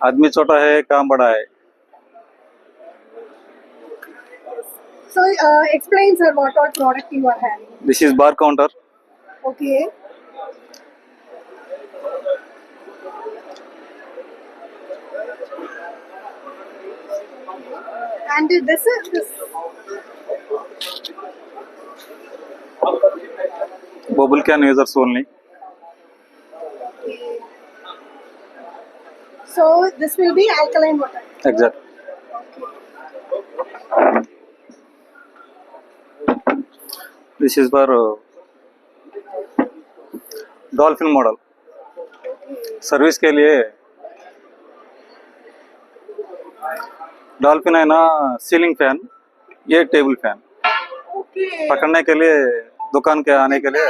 आदमी छोटा है, काम बड़ा है. So, explain, sir, what all product you are having. This is bar counter. Okay. And this is this. Bubble can users only. Okay. So this will be alkaline water. Exact. This is for dolphin model. Service के लिए dolphin है ना, ceiling fan, ये table fan. Okay. पकड़ने के लिए, दुकान के आने के लिए.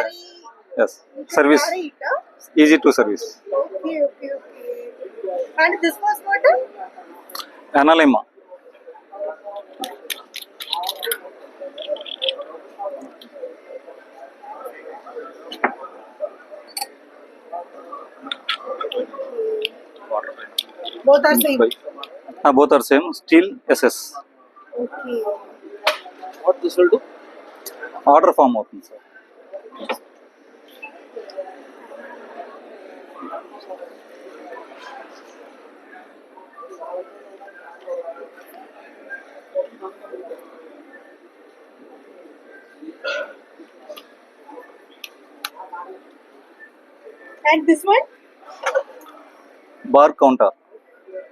Yes, service Carry it, huh? Easy to service. Okay, okay, okay. And this was what? एनालिमा. Both are same. हाँ, both are same. Steel SS. Okay. What this will do? Order form होता है sir. And this one? Bar counter.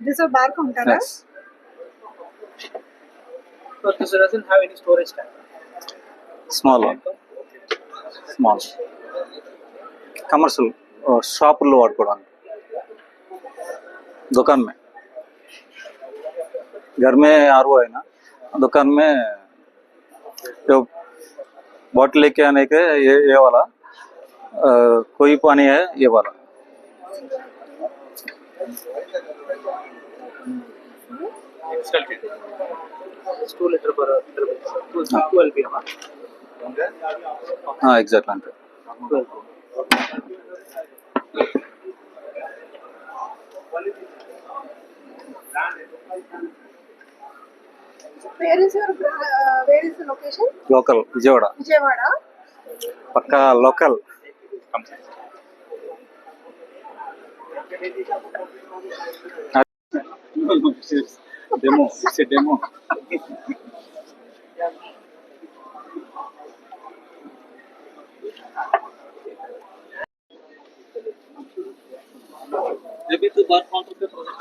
This is a bar counter, huh? Yes. So this doesn't have any storage tank. Small one. Small. Commercial షాపుల్లో వాడుకోవడానికి, दुकान में. घर में RO है ना, दुकान में जो बॉटल लेके आने के ये वाला, कोई पानी है ये वाला. It's 2 liter per 12 LPM. हाँ एग्जैक्ट అంటే. 12. Where is your where is the location? Local Vijayawada. Vijayawada. పక్కా local. Demo, it's a demo. अभी तो बार काउंटर पे प्रोजेक्ट